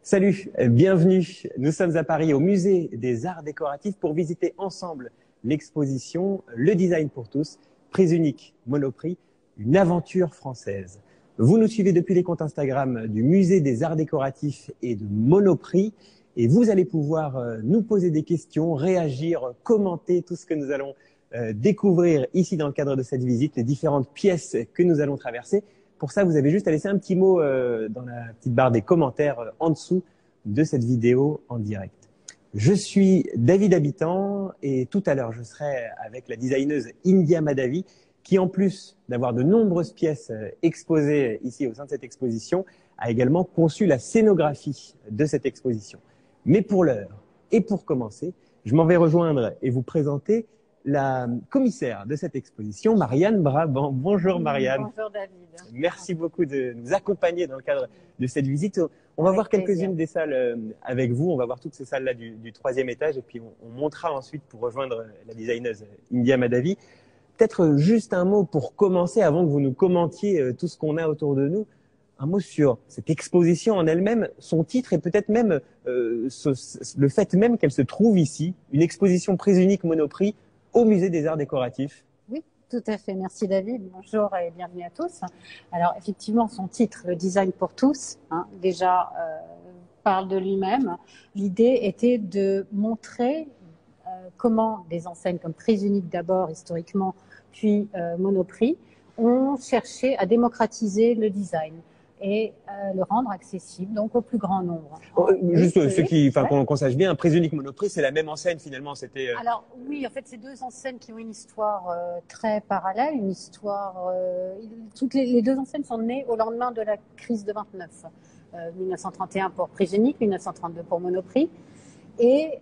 Salut, bienvenue. Nous sommes à Paris au Musée des Arts Décoratifs pour visiter ensemble l'exposition Le Design pour tous, prix unique, Monoprix, une aventure française. Vous nous suivez depuis les comptes Instagram du Musée des Arts Décoratifs et de Monoprix et vous allez pouvoir nous poser des questions, réagir, commenter tout ce que nous allons découvrir ici dans le cadre de cette visite, les différentes pièces que nous allons traverser. Pour ça, vous avez juste à laisser un petit mot dans la petite barre des commentaires en dessous de cette vidéo en direct. Je suis David Habitant et tout à l'heure, je serai avec la designeuse India Madhavi qui, en plus d'avoir de nombreuses pièces exposées ici au sein de cette exposition, a également conçu la scénographie de cette exposition. Mais pour l'heure et pour commencer, je m'en vais rejoindre et vous présenter la commissaire de cette exposition, Marianne Brabant. Bonjour Marianne. Bonjour David. Merci beaucoup de nous accompagner dans le cadre de cette visite. On va voir quelques-unes des salles avec vous. On va voir toutes ces salles-là du troisième étage et puis on montera ensuite pour rejoindre la designeuse India Madhavi. Peut-être juste un mot pour commencer avant que vous nous commentiez tout ce qu'on a autour de nous. Un mot sur cette exposition en elle-même, son titre et peut-être même le fait même qu'elle se trouve ici, une exposition prix unique Monoprix au Musée des Arts Décoratifs. Oui, tout à fait. Merci David. Bonjour et bienvenue à tous. Alors effectivement, son titre, Le Design pour tous, déjà parle de lui-même. L'idée était de montrer comment des enseignes comme Prix Unique d'abord historiquement, puis Monoprix, ont cherché à démocratiser le design et le rendre accessible donc au plus grand nombre. Juste ceux qui, enfin qu'on sache bien, Prix Unique Monoprix, c'est la même enseigne finalement. C'était. Alors oui, en fait, c'est deux enseignes qui ont une histoire très parallèle, une histoire. Toutes les deux enseignes sont nées au lendemain de la crise de 29, 1931 pour Prix Unique, 1932 pour Monoprix, et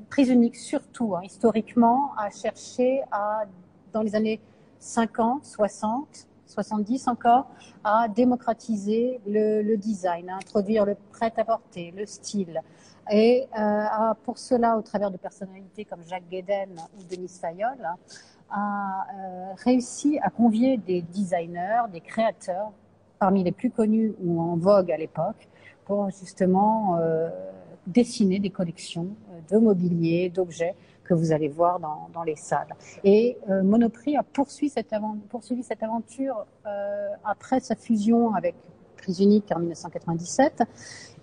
Prix Unique surtout, historiquement, a cherché à, dans les années 50, 60. 70 encore, à démocratiser le design, à introduire le prêt-à-porter, le style. Et pour cela, au travers de personnalités comme Jacques Gueden ou Denise Fayolle, a réussi à convier des designers, des créateurs, parmi les plus connus ou en vogue à l'époque, pour justement dessiner des collections de mobilier, d'objets, que vous allez voir dans les salles. Et Monoprix a poursuivi cette aventure après sa fusion avec Prix Unique en 1997.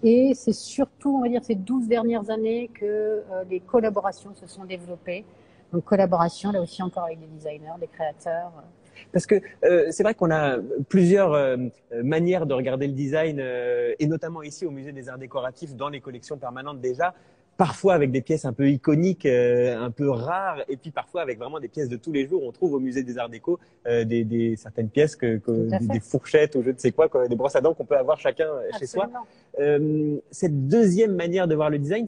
Et c'est surtout, on va dire, ces 12 dernières années que les collaborations se sont développées. Donc collaboration, là aussi encore avec des designers, des créateurs. Parce que c'est vrai qu'on a plusieurs manières de regarder le design, et notamment ici au Musée des Arts Décoratifs, dans les collections permanentes déjà. Parfois avec des pièces un peu iconiques, un peu rares, et puis parfois avec vraiment des pièces de tous les jours. On trouve au Musée des Arts Déco certaines pièces, des fourchettes ou je ne sais quoi, des brosses à dents qu'on peut avoir chacun chez soi. Cette deuxième manière de voir le design,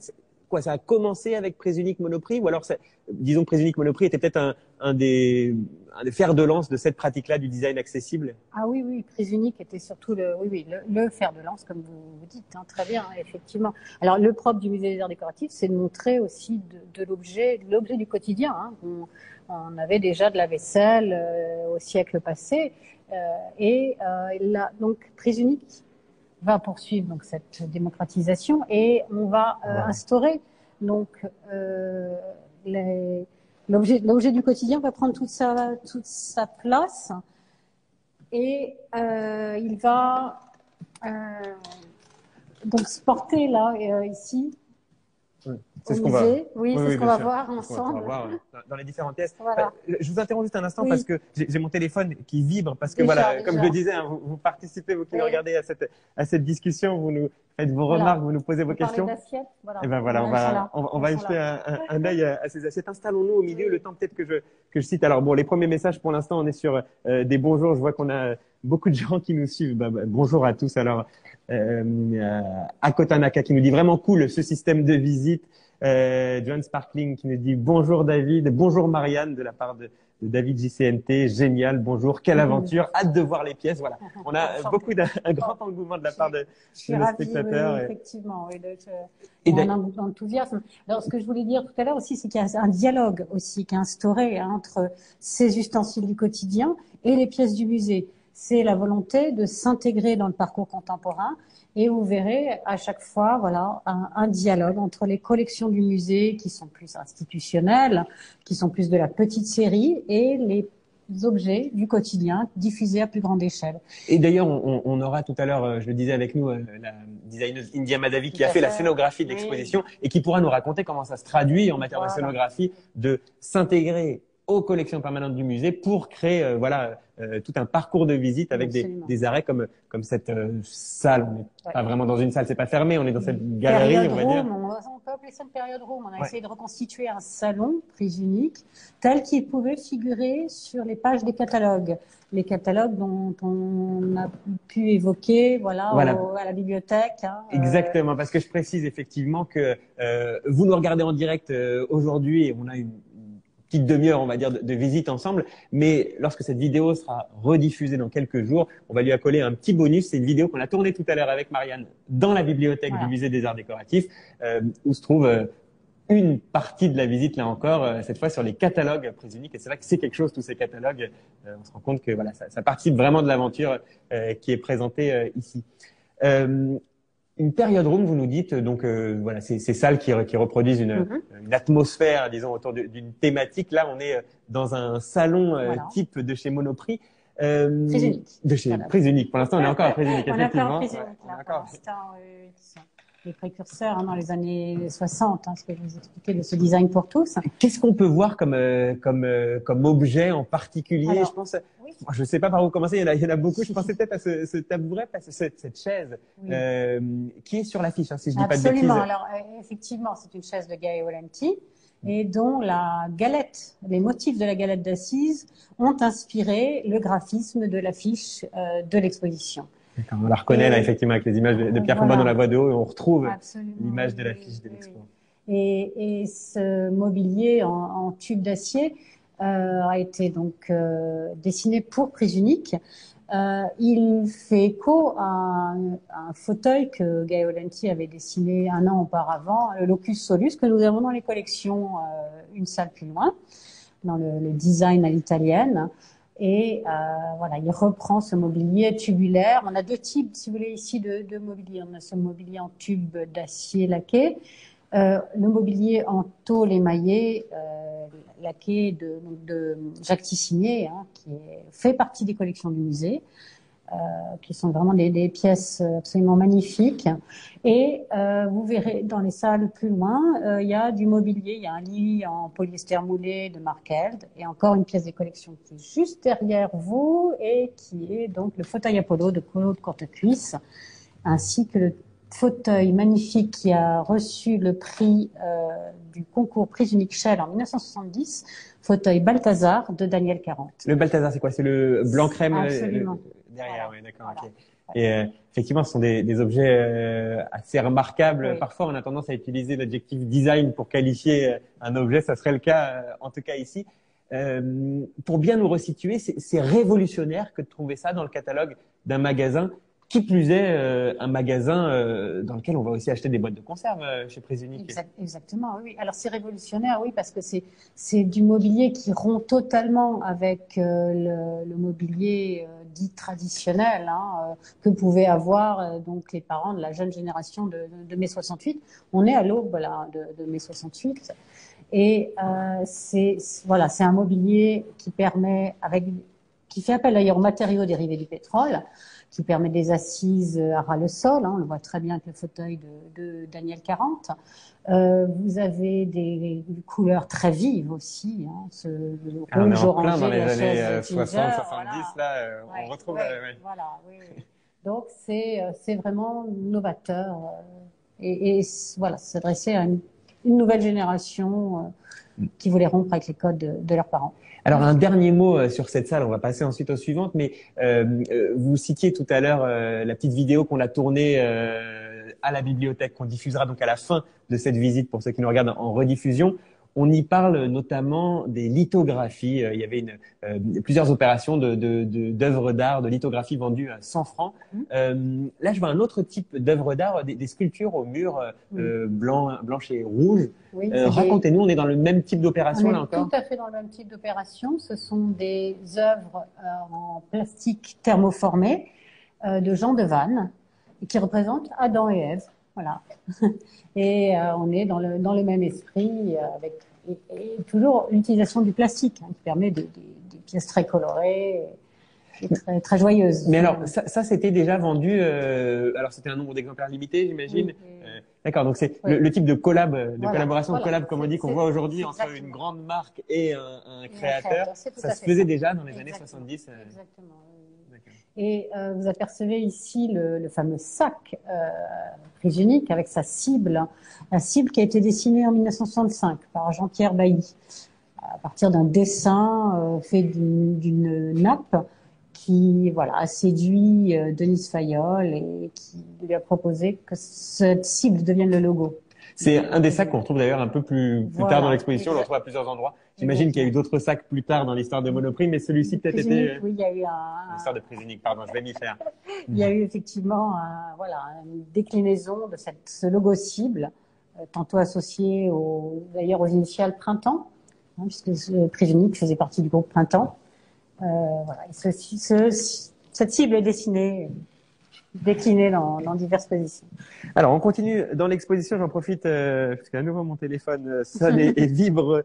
quoi, ça a commencé avec Prix Unique Monoprix, ou alors, disons, Prix Unique Monoprix était peut-être un des fers de lance de cette pratique-là du design accessible. Ah oui, oui, Prix Unique était surtout le fer de lance, comme vous dites, très bien, effectivement. Alors, le propre du Musée des Arts Décoratifs, c'est de montrer aussi de l'objet du quotidien. On avait déjà de la vaisselle au siècle passé, donc Prix Unique va poursuivre donc cette démocratisation et on va instaurer donc l'objet du quotidien va prendre toute sa place et il va donc se porter là ici. C'est ce qu'on va. Oui, c'est ce qu'on va voir ensemble. On va voir dans les différentes pièces. Voilà. Je vous interromps juste un instant parce que j'ai mon téléphone qui vibre parce que déjà. Comme je le disais, vous participez, vous qui nous regardez à cette discussion, vous nous faites vos remarques, vous nous posez vos questions. Voilà. Et ben voilà, on va jeter un œil à ces assiettes. Installons-nous au milieu, le temps peut-être que je cite. Alors bon, les premiers messages pour l'instant, on est sur des bonjours. Je vois qu'on a beaucoup de gens qui nous suivent. Bonjour à tous. Alors, Akotanaka qui nous dit vraiment cool ce système de visite. John Sparkling qui nous dit bonjour David, bonjour Marianne de la part de David JCNT, génial, bonjour, quelle aventure, hâte de voir les pièces. Voilà, on a un grand engouement de la part de nos spectateurs. Oui, effectivement, et un enthousiasme. Alors, ce que je voulais dire tout à l'heure aussi, c'est qu'il y a un dialogue aussi qui est instauré entre ces ustensiles du quotidien et les pièces du musée. c'est la volonté de s'intégrer dans le parcours contemporain. Et vous verrez à chaque fois, voilà, un dialogue entre les collections du musée qui sont plus institutionnelles, qui sont plus de la petite série, et les objets du quotidien diffusés à plus grande échelle. Et d'ailleurs, on aura tout à l'heure, je le disais avec nous, la designeuse India Madhavi qui a fait la scénographie de l'exposition et qui pourra nous raconter comment ça se traduit en matière de scénographie, de s'intégrer aux collections permanentes du musée pour créer tout un parcours de visite avec des arrêts comme cette salle. On n'est pas vraiment dans une salle, c'est pas fermé, on est dans cette galerie, on va dire. On peut appeler ça une période room. On a essayé de reconstituer un salon, prise unique, tel qu'il pouvait figurer sur les pages des catalogues. Les catalogues dont on a pu évoquer, à la bibliothèque. Exactement, parce que je précise effectivement que vous nous regardez en direct aujourd'hui et on a une petite demi-heure, on va dire, de visite ensemble. Mais lorsque cette vidéo sera rediffusée dans quelques jours, on va lui accoler un petit bonus. C'est une vidéo qu'on a tournée tout à l'heure avec Marianne dans la bibliothèque du musée des Arts Décoratifs, où se trouve une partie de la visite, là encore, cette fois sur les catalogues prise unique. Et c'est vrai que c'est quelque chose, tous ces catalogues. On se rend compte que ça participe vraiment de l'aventure qui est présentée ici. Une période room, vous nous dites, donc ces salles qui reproduisent une atmosphère, disons, autour d'une thématique. Là, on est dans un salon type de chez Monoprix. Prise unique. De chez Prise unique. Pour l'instant, on est encore à Prise unique, effectivement. On est encore à Prise unique, là, pour l'instant, les précurseurs dans les années 60, ce que je vous expliquais de ce design pour tous. Qu'est-ce qu'on peut voir comme objet en particulier? Alors, je pense, je sais pas par où commencer. Il y en a beaucoup. Je pensais peut-être à ce tabouret, parce que cette chaise qui est sur l'affiche, si je dis pas de bêtises. Absolument. Alors effectivement, c'est une chaise de Gaio Lenti et dont les motifs de la galette d'assises ont inspiré le graphisme de l'affiche de l'exposition. On la reconnaît là effectivement avec les images de Pierre Combat dans la voie de haut et on retrouve l'image de l'affiche de l'expo. Et ce mobilier en tube d'acier a été donc dessiné pour prise unique. Il fait écho à un fauteuil que Gaio Lenti avait dessiné un an auparavant, le Locus Solus, que nous avons dans les collections une salle plus loin, dans le design à l'italienne. Et il reprend ce mobilier tubulaire. On a deux types, si vous voulez, ici de mobilier. On a ce mobilier en tube d'acier laqué, le mobilier en tôle émaillée laqué de Jacques Tissinier, qui fait partie des collections du musée, qui sont vraiment des pièces absolument magnifiques. Et vous verrez dans les salles plus loin, il y a du mobilier, il y a un lit en polyester moulé de Mark Held et encore une pièce des collections qui est juste derrière vous et qui est donc le fauteuil Apollo de Claude Courtecuisse, ainsi que le fauteuil magnifique qui a reçu le prix du concours Prise unique Shell en 1970, fauteuil Balthazar de Daniel 40. Le Balthazar, c'est quoi? C'est le blanc crème Absolument. Derrière, oui, d'accord. Okay. Et effectivement, ce sont des objets assez remarquables. Parfois, on a tendance à utiliser l'adjectif design pour qualifier un objet. Ça serait le cas, en tout cas ici. Pour bien nous resituer, c'est révolutionnaire que de trouver ça dans le catalogue d'un magasin. Qui plus est, un magasin dans lequel on va aussi acheter des boîtes de conserve chez Prise unique. Exactement, oui. Alors c'est révolutionnaire, oui, parce que c'est du mobilier qui rompt totalement avec le mobilier dit traditionnel que pouvaient avoir donc les parents de la jeune génération de mai 68. On est à l'aube de mai 68 et c'est un mobilier qui fait appel d'ailleurs aux matériaux dérivés du pétrole, qui permet des assises à ras le sol. On le voit très bien avec le fauteuil de Daniel 40. Vous avez des couleurs très vives aussi. Le rouge orangé, dans les la années chaise 60, 70, on retrouve. Donc c'est vraiment novateur et s'adresser à une nouvelle génération qui voulait rompre avec les codes de leurs parents. Alors un dernier mot sur cette salle, on va passer ensuite aux suivantes, mais vous citiez tout à l'heure la petite vidéo qu'on a tournée à la bibliothèque, qu'on diffusera donc à la fin de cette visite pour ceux qui nous regardent en rediffusion. On y parle notamment des lithographies. Il y avait plusieurs opérations d'œuvres d'art, de lithographie vendues à 100 francs. Là, je vois un autre type d'œuvres d'art, des sculptures au mur blanches et rouges. Oui, Racontez-nous, on est dans le même type d'opération là encore? Tout à fait dans le même type d'opération. Ce sont des œuvres en plastique thermoformé de Jean de Vannes qui représentent Adam et Ève. Voilà. Et on est dans le même esprit avec et toujours l'utilisation du plastique qui permet des pièces très colorées et très, très joyeuses. Mais alors, ça c'était déjà vendu. Alors, c'était un nombre d'exemplaires limité, j'imagine. D'accord. Donc, c'est le type de collaboration, de collab, comme on dit, qu'on voit aujourd'hui entre une grande marque et un créateur. Ça se faisait déjà dans les années 70. Exactement. Et vous apercevez ici le fameux sac Prysunic avec sa cible, la cible qui a été dessinée en 1965 par Jean-Pierre Bailly à partir d'un dessin fait d'une nappe qui a séduit Denise Fayolle et qui lui a proposé que cette cible devienne le logo. C'est un des sacs qu'on retrouve d'ailleurs un peu plus tard dans l'exposition. On le retrouve à plusieurs endroits. J'imagine qu'il y a eu d'autres sacs plus tard dans l'histoire de Monoprix, mais celui-ci peut-être était... Oui, il y a eu l'histoire de Prysunic, pardon, je vais m'y faire. Il y a eu effectivement une déclinaison de ce logo cible, tantôt associé d'ailleurs aux initiales Printemps, puisque Prysunic faisait partie du groupe Printemps. Et cette cible est déclinée dans diverses positions. Alors, on continue dans l'exposition. J'en profite parce qu'à nouveau mon téléphone sonne et vibre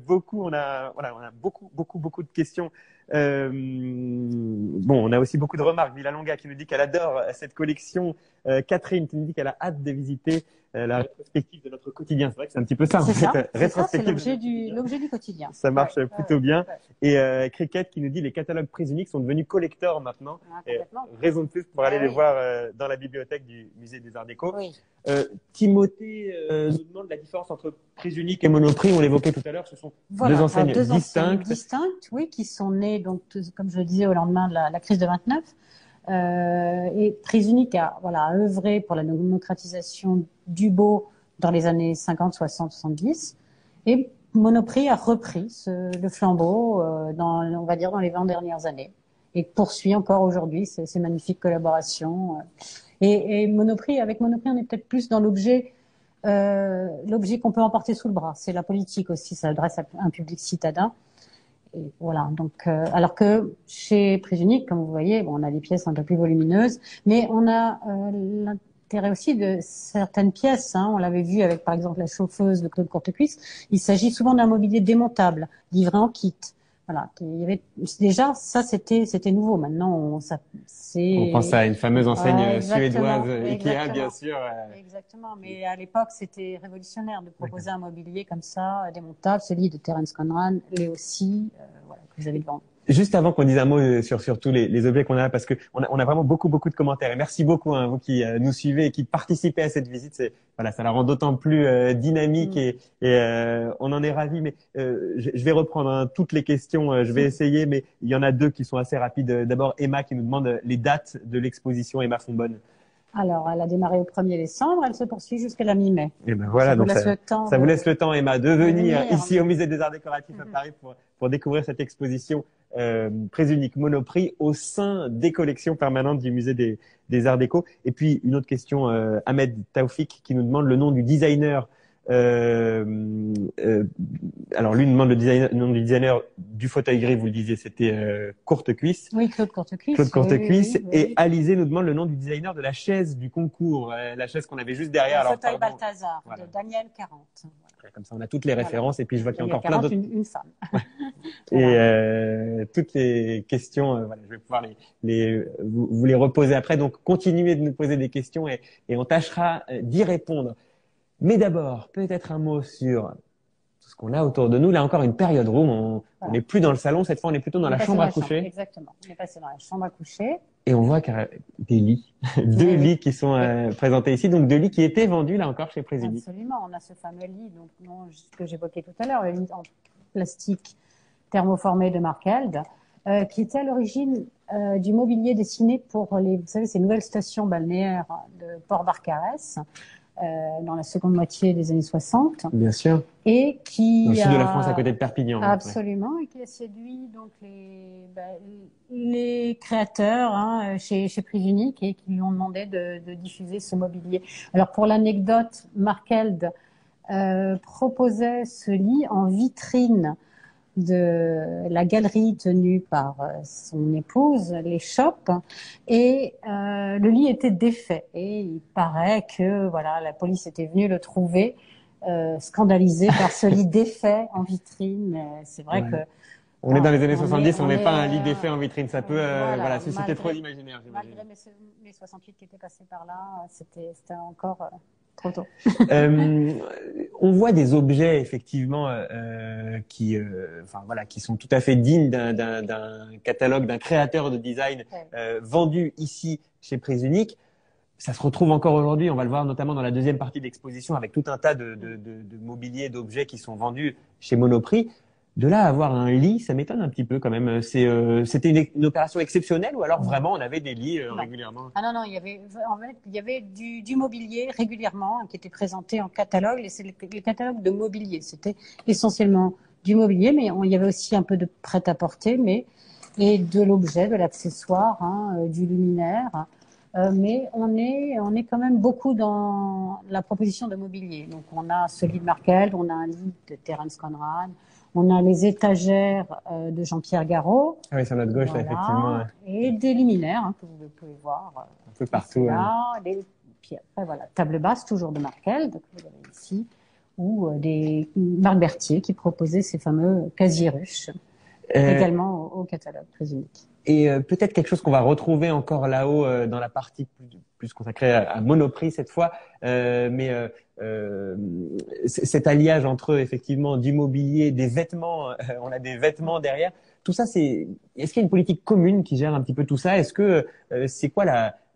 beaucoup. On a beaucoup de questions. On a aussi beaucoup de remarques. Villalonga qui nous dit qu'elle adore cette collection. Catherine qui nous dit qu'elle a hâte de visiter la rétrospective de notre quotidien. C'est vrai que c'est un petit peu ça. C'est l'objet du quotidien. Ça marche plutôt bien. Et Cricket qui nous dit les catalogues Prysunic sont devenus collecteurs maintenant. Raison de plus pour aller les voir dans la bibliothèque du Musée des Arts Déco. Oui. Timothée nous demande la différence entre Prysunic et Monoprix. On l'évoquait tout à l'heure. Ce sont deux enseignes distinctes. Oui, qui sont nées, donc, comme je le disais, au lendemain de la crise de 29. Et Prysunic a œuvré pour la démocratisation du beau dans les années 50, 60, 70. Et Monoprix a repris le flambeau on va dire dans les 20 dernières années et poursuit encore aujourd'hui ces magnifiques collaborations. Et avec Monoprix, on est peut-être plus dans l'objet qu'on peut emporter sous le bras. C'est la politique aussi, ça s'adresse à un public citadin. Et voilà, donc alors que chez Prysunic, comme vous voyez, on a des pièces un peu plus volumineuses, mais on a l'intérêt aussi de certaines pièces. On l'avait vu avec par exemple la chauffeuse de Claude Courtecuisse. Il s'agit souvent d'un mobilier démontable, livré en kit. Voilà, il y avait déjà ça, c'était nouveau. Maintenant, on pense à une fameuse enseigne suédoise Ikea, bien sûr. Exactement, mais à l'époque, c'était révolutionnaire de proposer un mobilier comme ça, démontable, celui de Terence Conran, les aussi, que vous avez devant. Juste avant qu'on dise un mot sur tous les objets qu'on a, parce que on a vraiment beaucoup de commentaires. Et merci beaucoup vous qui nous suivez et qui participez à cette visite. Ça la rend d'autant plus dynamique et on en est ravis. Mais je vais reprendre toutes les questions. Je vais essayer, mais il y en a deux qui sont assez rapides. D'abord, Emma qui nous demande les dates de l'exposition. Emma Fonbonne. Alors, elle a démarré au 1er décembre, elle se poursuit jusqu'à la mi-mai. Et ben voilà, donc ça vous laisse le temps, Emma, de venir ici au Musée des Arts Décoratifs à Paris pour découvrir cette exposition Prysunic Monoprix au sein des collections permanentes du Musée des Arts Déco. Et puis, une autre question, Ahmed Taoufik qui nous demande le nom du designer. Alors, lui demande le nom du designer du fauteuil gris, vous le disiez, c'était Courtecuisse. Oui, Claude Courtecuisse. Claude Courtecuisse. Oui. Et Alizé nous demande le nom du designer de la chaise du concours, la chaise qu'on avait juste derrière. Le fauteuil Balthazar, de Daniel 40. Comme ça, on a toutes les références et puis je vois qu'il y a encore plein d'autres. Une femme. Et toutes les questions, je vais pouvoir vous les reposer après. Donc, continuez de nous poser des questions et on tâchera d'y répondre. Mais d'abord, peut-être un mot sur tout ce qu'on a autour de nous. Là encore, une période room. On n'est plus dans le salon. Cette fois, on est plutôt dans la chambre à coucher. Exactement. On est passé dans la chambre à coucher. Et on voit qu'il y a des lits. Deux lits qui sont présentés ici. Donc, deux lits qui étaient vendus, là encore, chez Prysunic. Absolument. On a ce fameux lit que j'évoquais tout à l'heure, le lit en plastique thermoformé de Markeld, qui était à l'origine du mobilier dessiné pour vous savez, ces nouvelles stations balnéaires de Port-Barcarès. dans la seconde moitié des années 60. Bien sûr. Et qui Dans le sud de la France, à côté de Perpignan. Absolument, et qui a séduit donc les créateurs chez Prise Unique et qui lui ont demandé de diffuser ce mobilier. Alors pour l'anecdote, Markeld proposait ce lit en vitrine de la galerie tenue par son épouse, les Shops, et le lit était défait. Et il paraît que voilà, la police était venue le trouver scandalisé par ce lit défait en vitrine. C'est vrai que on est dans les années 70, on n'est pas un lit défait en vitrine. Ça peut voilà, susciter trop d'imaginaire, j'imagine. Malgré mes 68 qui étaient passés par là, c'était encore trop tôt. On voit des objets effectivement qui sont tout à fait dignes d'un catalogue, d'un créateur de design vendu ici chez Prise Unique. Ça se retrouve encore aujourd'hui, on va le voir notamment dans la deuxième partie de l'exposition avec tout un tas de mobilier, d'objets qui sont vendus chez Monoprix. De là à avoir un lit, ça m'étonne un petit peu quand même. C'était une opération exceptionnelle ou alors vraiment on avait des lits régulièrement? Ah non, il y avait du mobilier régulièrement qui était présenté en catalogue. Et c'est le catalogue de mobilier. C'était essentiellement du mobilier, mais il y avait aussi un peu de prêt-à-porter, et de l'objet, de l'accessoire, du luminaire. Mais on est quand même beaucoup dans la proposition de mobilier. Donc on a celui de Markeld, on a un lit de Terence Conrad, on a les étagères de Jean-Pierre Garot. Ah oui, sur notre gauche, voilà, là, effectivement. Et des luminaires que vous pouvez voir un peu partout. Puis après, voilà, table basse toujours de Markeld, que vous avez ici, ou des Marc Berthier qui proposait ces fameux casiers ruches, également au catalogue Prise Unique. Et peut-être quelque chose qu'on va retrouver encore là-haut dans la partie plus consacrée à Monoprix cette fois, cet alliage entre effectivement du mobilier, des vêtements, on a des vêtements derrière. Tout ça, est-ce qu'il y a une politique commune qui gère un petit peu tout ça? Est-ce que c'est quoi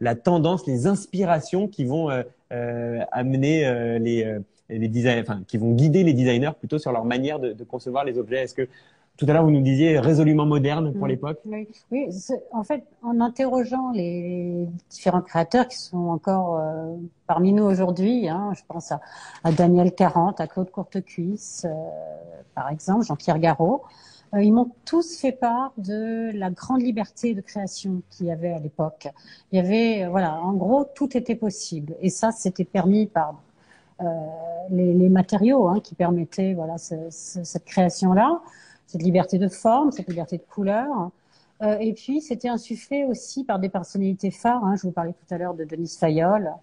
la tendance, les inspirations qui vont amener les designers, enfin qui vont guider les designers plutôt sur leur manière de concevoir les objets? Est-ce que tout à l'heure, vous nous disiez résolument moderne pour l'époque. Oui, en fait, en interrogeant les différents créateurs qui sont encore parmi nous aujourd'hui, je pense à Daniel Quarante, à Claude Courtecuisse, par exemple, Jean-Pierre Garot, ils m'ont tous fait part de la grande liberté de création qu'il y avait à l'époque. Il y avait, en gros, tout était possible. Et ça, c'était permis par les matériaux qui permettaient cette création-là. Cette liberté de forme, cette liberté de couleur. Et puis, c'était insufflé aussi par des personnalités phares. Je vous parlais tout à l'heure de Denise Fayolle,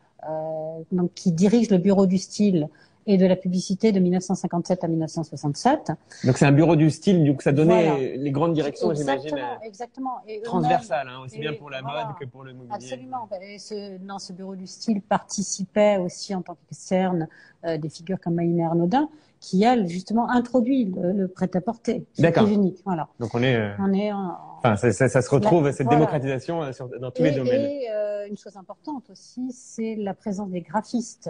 donc qui dirige le bureau du style et de la publicité de 1957 à 1967. Donc c'est un bureau du style, du coup ça donnait les grandes directions, j'imagine. Exactement. Et transversales, aussi bien pour la mode que pour le mobilier. Absolument. Et dans ce bureau du style participaient aussi en tant qu'externe des figures comme Maïné Arnaudin, qui elle justement introduit le prêt-à-porter. D'accord. Unique. Voilà. Donc on est enfin ça se retrouve cette démocratisation dans tous les domaines. Et une chose importante aussi, c'est la présence des graphistes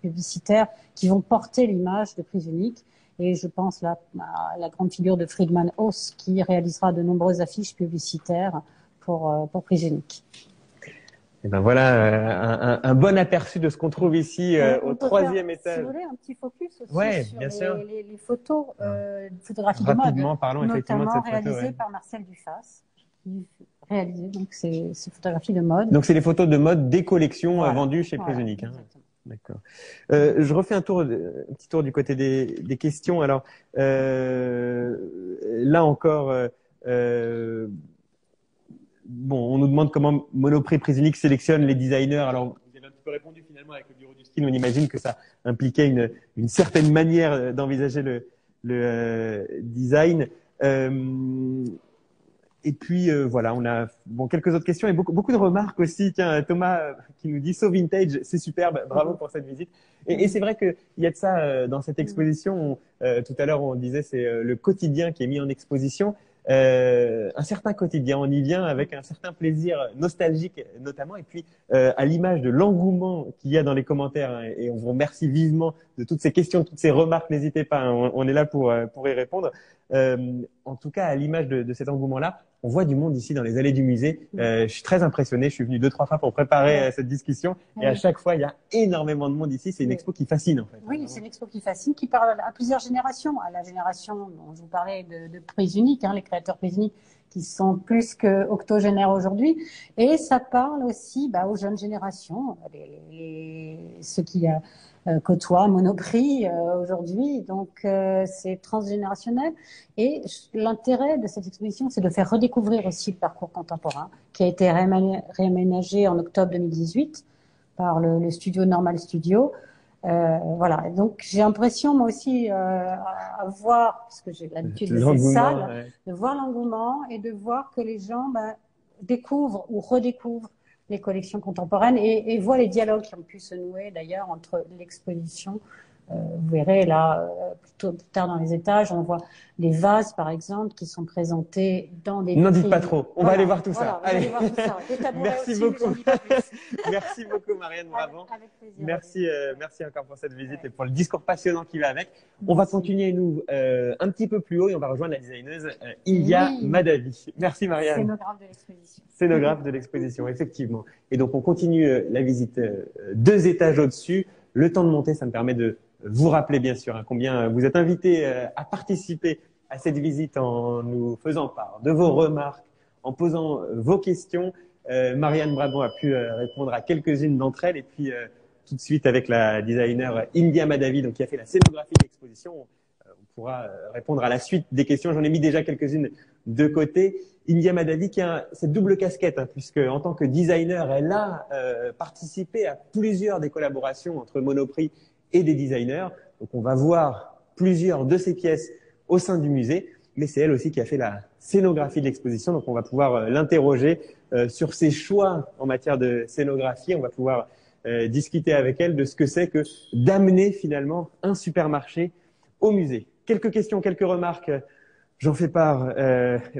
publicitaires qui vont porter l'image de Prise Unique. Et je pense là à la grande figure de Friedman Hauss qui réalisera de nombreuses affiches publicitaires pour Prise Unique. Et ben voilà un bon aperçu de ce qu'on trouve ici au troisième étage. Si vous voulez, un petit focus aussi sur les photos, photographies rapidement, de mode, parlons effectivement de cette photo, réalisées par Marcel Dufas, qui réalisait donc ces photographies de mode. Donc c'est les photos de mode des collections vendues chez Prise Unique. D'accord. Je refais un petit tour du côté des questions. Alors là encore. On nous demande comment Monoprix Prise Unique sélectionne les designers. Alors, vous avez un petit peu répondu finalement avec le bureau du style. On imagine que ça impliquait une certaine manière d'envisager le design. Et puis voilà, on a quelques autres questions et beaucoup de remarques aussi. Tiens, Thomas qui nous dit So vintage, c'est superbe, bravo pour cette visite. Et c'est vrai qu'il y a de ça dans cette exposition. Tout à l'heure, on disait c'est le quotidien qui est mis en exposition. Un certain quotidien, on y vient avec un certain plaisir nostalgique notamment, et puis à l'image de l'engouement qu'il y a dans les commentaires, et on vous remercie vivement de toutes ces questions, de toutes ces remarques, n'hésitez pas, on est là pour y répondre. En tout cas, à l'image de cet engouement-là, on voit du monde ici dans les allées du musée. Je suis très impressionné. Je suis venu 2-3 fois pour préparer cette discussion. Et à chaque fois, il y a énormément de monde ici. C'est une expo qui fascine, en fait. Oui, c'est une expo qui fascine, qui parle à plusieurs générations. À la génération dont je vous parlais de Prise Unique, les créateurs Prise Unique, qui sont plus que octogénaires aujourd'hui. Et ça parle aussi aux jeunes générations, ceux qui côtoient Monoprix aujourd'hui. Donc, c'est transgénérationnel. Et l'intérêt de cette exposition, c'est de faire redécouvrir aussi le parcours contemporain, qui a été réaménagé en octobre 2018 par le studio Normal Studio. Voilà. Donc, j'ai l'impression, moi aussi, à voir, parce que j'ai l'habitude de ces salles, de voir l'engouement et de voir que les gens découvrent ou redécouvrent les collections contemporaines et voient les dialogues qui ont pu se nouer, d'ailleurs, entre l'exposition. Vous verrez là, plus tard dans les étages, on voit les vases, par exemple, qui sont présentés dans des vitrines. N'en dites pas trop, on va aller voir tout ça. Allez. Voir tout ça. Merci aussi, beaucoup. Merci beaucoup, Marianne Brabant. Avec plaisir. Merci encore pour cette visite et pour le discours passionnant qui va avec. On va continuer, nous, un petit peu plus haut et on va rejoindre la designeuse India Madavi. Merci, Marianne. Scénographe de l'exposition. Scénographe de l'exposition, effectivement. Et donc, on continue la visite 2 étages au-dessus. Le temps de monter, ça me permet de vous rappeler, bien sûr, combien vous êtes invités à participer à cette visite en nous faisant part de vos remarques, en posant vos questions. Marianne Brabant a pu répondre à quelques-unes d'entre elles. Et puis, tout de suite, avec la designer India Madavi, donc, qui a fait la scénographie de l'exposition, on pourra répondre à la suite des questions. J'en ai mis déjà quelques-unes de côté. India Madavi qui a cette double casquette, puisque en tant que designer, elle a participé à plusieurs des collaborations entre Monoprix et des designers. Donc, on va voir plusieurs de ces pièces au sein du musée, mais c'est elle aussi qui a fait la scénographie de l'exposition. Donc, on va pouvoir l'interroger sur ses choix en matière de scénographie. On va pouvoir discuter avec elle de ce que c'est que d'amener finalement un supermarché au musée. Quelques questions, quelques remarques. J'en fais part.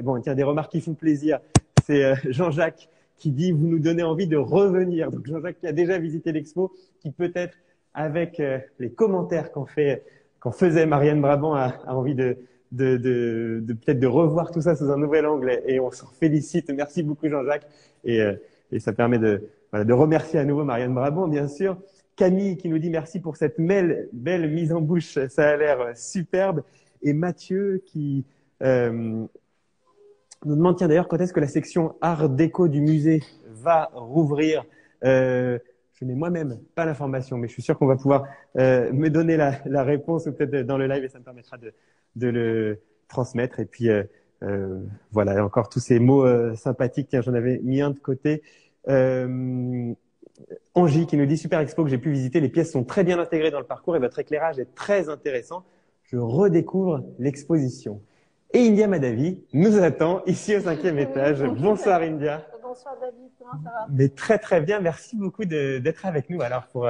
Bon, tiens, des remarques qui font plaisir. C'est Jean-Jacques qui dit « Vous nous donnez envie de revenir ». Donc, Jean-Jacques qui a déjà visité l'expo, qui peut-être, avec les commentaires qu'en faisait Marianne Brabant, a envie de peut-être de revoir tout ça sous un nouvel angle. Et on s'en félicite. Merci beaucoup, Jean-Jacques. Et ça permet de remercier à nouveau Marianne Brabant, bien sûr. Camille qui nous dit merci pour cette belle mise en bouche. Ça a l'air superbe. Et Mathieu qui nous demande, tiens d'ailleurs, quand est-ce que la section art déco du musée va rouvrir? Je n'ai moi-même pas l'information, mais je suis sûr qu'on va pouvoir me donner la réponse ou peut-être dans le live et ça me permettra de le transmettre. Et puis voilà, encore tous ces mots sympathiques. Tiens, j'en avais mis un de côté. Angie qui nous dit super expo que j'ai pu visiter. Les pièces sont très bien intégrées dans le parcours et votre éclairage est très intéressant. Je redécouvre l'exposition. Et India Madavi nous attend ici au 5e étage. Bonsoir India. Bonsoir David, comment ça va? Mais très très bien, merci beaucoup d'être avec nous alors pour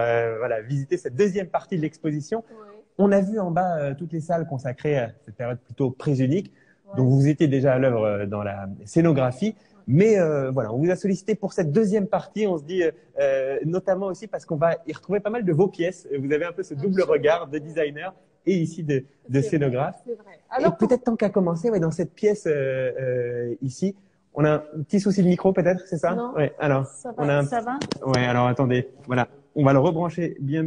visiter cette deuxième partie de l'exposition. Oui. On a vu en bas toutes les salles consacrées à cette période plutôt prise unique. Ouais. Donc vous étiez déjà à l'œuvre dans la scénographie. Mais voilà, on vous a sollicité pour cette deuxième partie. On se dit notamment aussi parce qu'on va y retrouver pas mal de vos pièces. Vous avez un peu ce double regard de designer et ici de scénographe. C'est vrai. Alors, et peut-être tant qu'à commencer, dans cette pièce ici, on a un petit souci de micro peut-être, c'est ça? Non. Ouais. Alors, ça va, on a ça va? Ouais. Alors attendez, voilà, on va le rebrancher bien.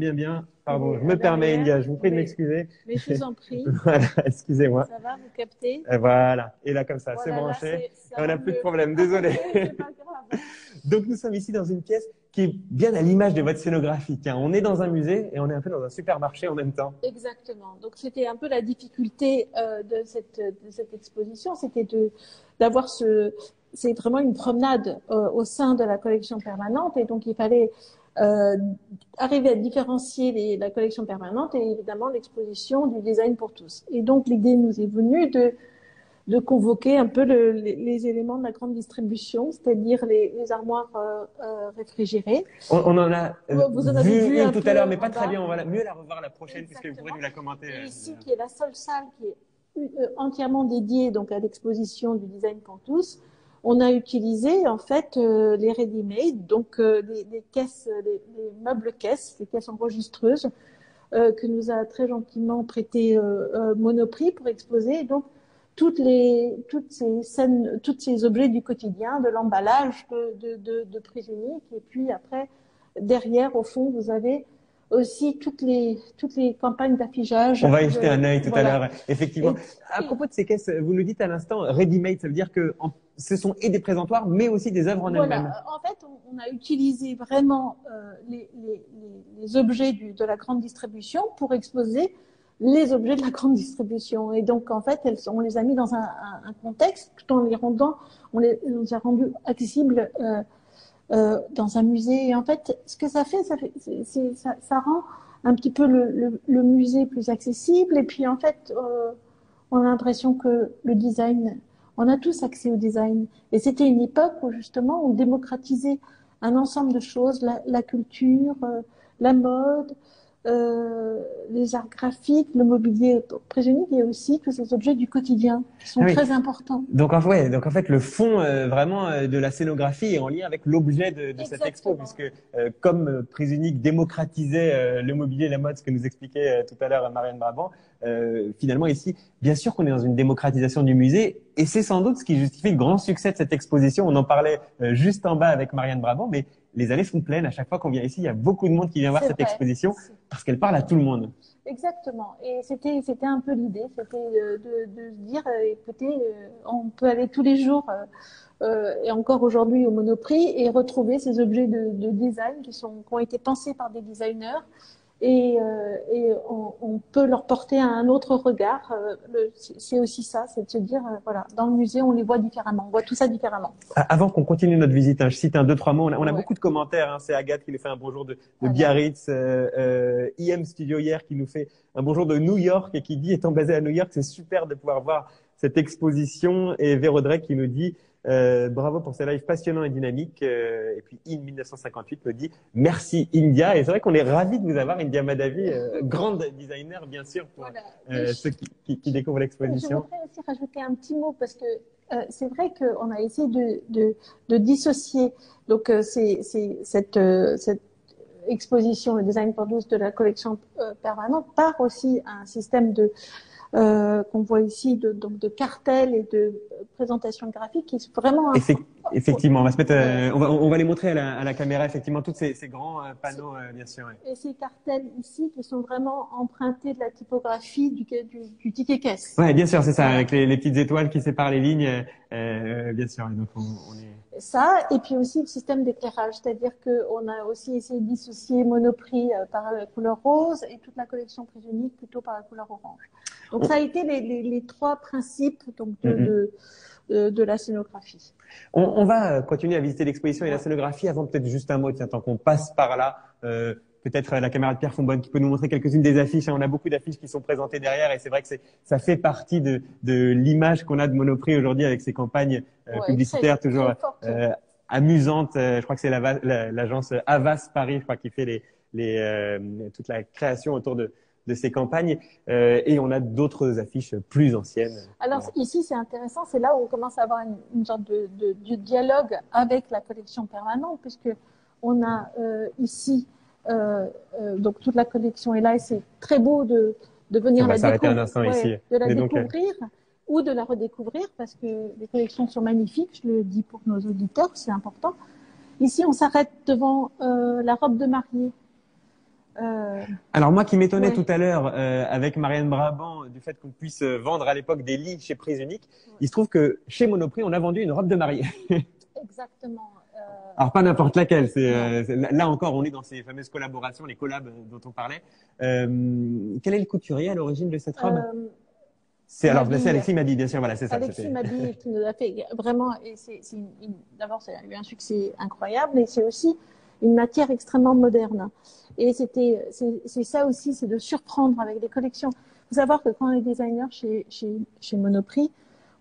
Pardon, Oui, je me permets, derrière. India, je vous prie de m'excuser. Mais je vous en prie. Voilà, excusez-moi. Ça va, vous captez? Et voilà. Et là comme ça, Voilà, c'est là, branché. c'est Et on n'a un plus de peu- problème. Désolé. C'est pas grave. Donc nous sommes ici dans une pièce qui est bien à l'image de votre scénographie. Tiens, on est dans un musée et on est un peu dans un supermarché en même temps. Exactement. Donc c'était un peu la difficulté de cette exposition, c'était d'avoir c'est vraiment une promenade au sein de la collection permanente et donc il fallait arriver à différencier la collection permanente et évidemment l'exposition du design pour tous. Et donc l'idée nous est venue de convoquer un peu les éléments de la grande distribution, c'est-à-dire les armoires réfrigérées. On en a Vous en avez vu une un tout peu à l'heure, mais en pas très bas. bien. On va mieux la revoir la prochaine puisque vous Exactement. pourrez nous la commenter. Et ici, qui est la seule salle qui est entièrement dédiée donc à l'exposition du design pour tous, on a utilisé en fait les ready-made, donc les caisses, les meubles caisses, les caisses enregistreuses que nous a très gentiment prêté Monoprix pour exposer. Donc toutes ces scènes, tous ces objets du quotidien, de l'emballage de prise unique. Et puis après, derrière, au fond, vous avez aussi toutes les campagnes d'affichage. On va y jeter un œil tout à voilà. l'heure. Effectivement. À propos de ces caisses, vous nous dites à l'instant ready-made, ça veut dire que ce sont et des présentoirs, mais aussi des œuvres en elles-mêmes. En fait, on a utilisé vraiment les objets de la grande distribution pour exposer les objets de la grande distribution. Et donc, en fait, on les a mis dans un contexte tout en on les a rendus accessibles dans un musée. Et en fait, ce que ça fait, ça rend un petit peu le musée plus accessible. Et puis, en fait, on a l'impression que le design, on a tous accès au design. Et c'était une époque où, justement, on démocratisait un ensemble de choses, la culture, la mode, les arts graphiques, le mobilier prisonnier et aussi tous ces objets du quotidien qui sont très importants. Donc en fait, le fond vraiment de la scénographie est en lien avec l'objet de cette expo, puisque comme Prise Unique démocratisait le mobilier et la mode, ce que nous expliquait tout à l'heure Marianne Brabant, finalement ici, bien sûr qu'on est dans une démocratisation du musée, et c'est sans doute ce qui justifie le grand succès de cette exposition. On en parlait juste en bas avec Marianne Brabant, mais les allées sont pleines. À chaque fois qu'on vient ici, il y a beaucoup de monde qui vient voir cette exposition parce qu'elle parle à tout le monde. Exactement. Et c'était un peu l'idée, c'était de se dire, écoutez, on peut aller tous les jours et encore aujourd'hui au Monoprix et retrouver ces objets de design qui ont été pensés par des designers. Et on peut leur porter un autre regard. C'est aussi ça, c'est de se dire, voilà, dans le musée, on les voit différemment, on voit tout ça différemment. Avant qu'on continue notre visite, je cite deux, trois mots. On a beaucoup de commentaires. C'est Agathe qui nous fait un bonjour de Biarritz, IM Studio hier qui nous fait un bonjour de New York et qui dit, étant basé à New York, c'est super de pouvoir voir cette exposition. Et Vérodrec qui nous dit bravo pour ces lives passionnants et dynamiques. Et puis In 1958 me dit merci India. Et c'est vrai qu'on est ravis de vous avoir, India Mahdavi, grande designer bien sûr pour ceux qui découvrent l'exposition. Je voudrais aussi rajouter un petit mot parce que c'est vrai qu'on a essayé de dissocier donc cette exposition, le design pour tous de la collection permanente par aussi un système qu'on voit ici de cartels et de présentation graphique qui est vraiment effectivement, on va se mettre, on va les montrer à la caméra effectivement tous ces grands panneaux bien sûr. Et ces cartels ici qui sont vraiment empruntés de la typographie du ticket caisse. Ouais, bien sûr, c'est ça, avec les petites étoiles qui séparent les lignes, bien sûr. Et donc on est ça, et puis aussi le système d'éclairage, c'est-à-dire qu'on a aussi essayé de dissocier Monoprix par la couleur rose et toute la collection Prise Unique plutôt par la couleur orange. Donc ça a été les trois principes donc de la scénographie. On va continuer à visiter l'exposition et la scénographie. Avant peut-être juste un mot, tiens, tant qu'on passe par là, peut-être la caméra de Pierre Fonbonne qui peut nous montrer quelques-unes des affiches. On a beaucoup d'affiches qui sont présentées derrière et c'est vrai que ça fait partie de l'image qu'on a de Monoprix aujourd'hui avec ces campagnes publicitaires toujours amusantes. Je crois que c'est l'agence Havas Paris, je crois, qui fait toute la création autour de ces campagnes et on a d'autres affiches plus anciennes. Alors ici c'est intéressant, c'est là où on commence à avoir une sorte de dialogue avec la collection permanente puisque on a ici donc toute la collection est là et c'est très beau de venir la découvrir, ou de la redécouvrir parce que les collections sont magnifiques, je le dis pour nos auditeurs, c'est important. Ici on s'arrête devant la robe de mariée. Alors moi qui m'étonnais tout à l'heure avec Marianne Brabant du fait qu'on puisse vendre à l'époque des lits chez Prise Unique, il se trouve que chez Monoprix on a vendu une robe de mariée. Exactement. Alors pas n'importe laquelle, là encore on est dans ces fameuses collaborations, les collabs dont on parlait. Quel est le couturier à l'origine de cette robe? C'est Alexis Madi, bien sûr, voilà, c'est ça. Alexis Madi qui nous a fait vraiment, et d'abord ça a eu un succès incroyable, et c'est aussi une matière extrêmement moderne. Et c'est ça aussi, c'est de surprendre avec des collections. Il faut savoir que quand on est designer chez Monoprix,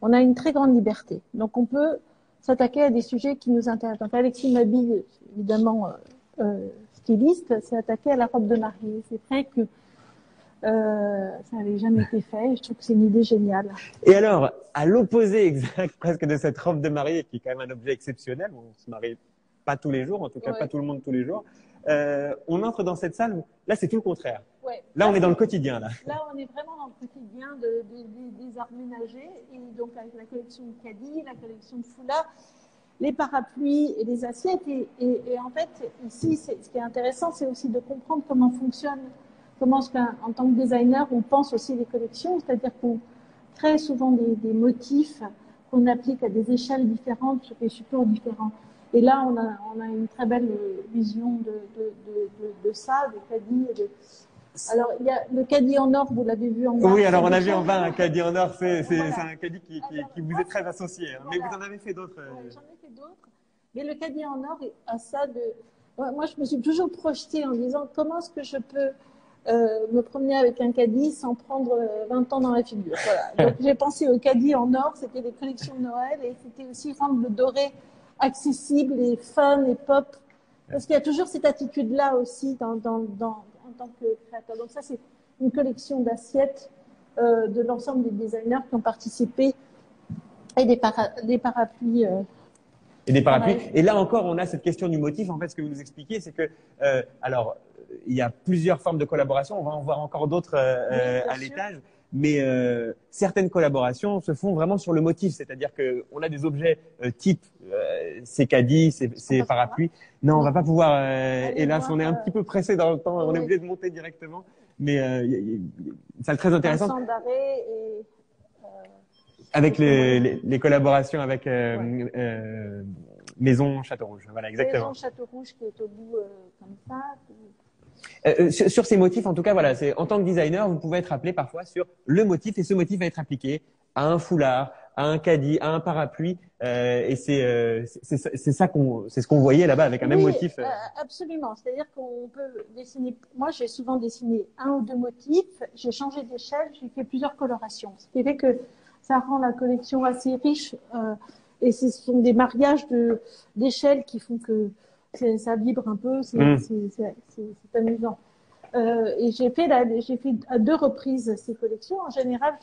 on a une très grande liberté. Donc on peut s'attaquer à des sujets qui nous intéressent. Donc Alexis Madi, évidemment styliste, s'est attaqué à la robe de mariée. C'est vrai que ça n'avait jamais été fait et je trouve que c'est une idée géniale. Et alors, à l'opposé exact presque de cette robe de mariée qui est quand même un objet exceptionnel, on se marie pas tous les jours, en tout cas Ouais. pas tout le monde tous les jours. On entre dans cette salle où là c'est tout le contraire. Ouais. Là on est dans le quotidien là. Là, on est vraiment dans le quotidien des arts ménagers, et donc avec la collection de caddies, la collection de foulards, les parapluies et les assiettes. Et en fait, ici, ce qui est intéressant, c'est aussi de comprendre comment fonctionne, comment en tant que designer, on pense aussi les collections, c'est-à-dire qu'on crée souvent des motifs qu'on applique à des échelles différentes sur des supports différents. Et là, on a une très belle vision de ça, des caddies. Alors, il y a le caddie en or, vous l'avez vu en bas. Oui, alors on a vu en bas un caddie en or, c'est un caddie qui vous est très associé, hein. Mais vous en avez fait d'autres. Ouais, j'en ai fait d'autres. Mais le caddie en or a ça de. Moi, je me suis toujours projetée en disant comment est-ce que je peux me promener avec un caddie sans prendre 20 ans dans la figure. Voilà. Donc, j'ai pensé au caddie en or, c'était les collections de Noël, et c'était aussi rendre le doré accessible et fun et pop. Parce qu'il y a toujours cette attitude-là aussi en tant que créateur. Donc ça, c'est une collection d'assiettes de l'ensemble des designers qui ont participé, et des parapluies. Et des parapluies. Et là encore, on a cette question du motif. En fait, ce que vous nous expliquez, c'est que, alors, il y a plusieurs formes de collaboration. On va en voir encore d'autres à l'étage. Mais certaines collaborations se font vraiment sur le motif, c'est-à-dire que on a des objets type ces caddies, ces parapluies. Non, on va pas pouvoir. Hélas, on est un petit peu pressé dans le temps. On est obligé de monter directement. Mais c'est très intéressant. Un d'arrêt et avec les collaborations avec Maison Château Rouge. Voilà, exactement. Maison Château Rouge qui est au bout comme ça. Sur ces motifs, en tout cas, voilà, c'est en tant que designer, vous pouvez être appelé parfois sur le motif, et ce motif va être appliqué à un foulard, à un caddie, à un parapluie, et c'est ce qu'on voyait là-bas avec un même motif. Absolument. C'est-à-dire qu'on peut dessiner. Moi, j'ai souvent dessiné un ou deux motifs. J'ai changé d'échelle. J'ai fait plusieurs colorations, ce qui fait que ça rend la collection assez riche. Et ce sont des mariages d'échelles qui font que ça vibre un peu, c'est amusant. Et j'ai fait à 2 reprises ces collections. En général,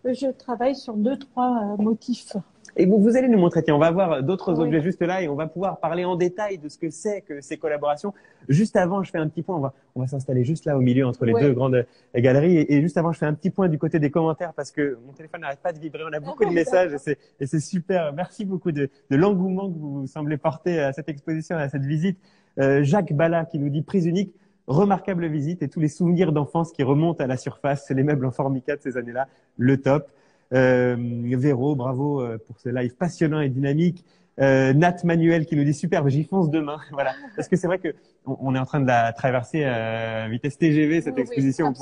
je travaille sur 2-3 motifs. Et vous allez nous montrer, tiens, on va voir d'autres objets juste là et on va pouvoir parler en détail de ce que c'est que ces collaborations. Juste avant, je fais un petit point, on va s'installer juste là au milieu entre les deux grandes galeries, et juste avant, je fais un petit point du côté des commentaires parce que mon téléphone n'arrête pas de vibrer, on a beaucoup de messages et c'est super. Merci beaucoup de l'engouement que vous semblez porter à cette exposition, à cette visite. Jacques Bala qui nous dit prise unique, remarquable visite et tous les souvenirs d'enfance qui remontent à la surface, c'est les meubles en formica de ces années-là, le top. Véro, bravo pour ce live passionnant et dynamique. Nat Manuel qui nous dit superbe, j'y fonce demain. Voilà, parce que c'est vrai que on est en train de la traverser à vitesse TGV cette exposition.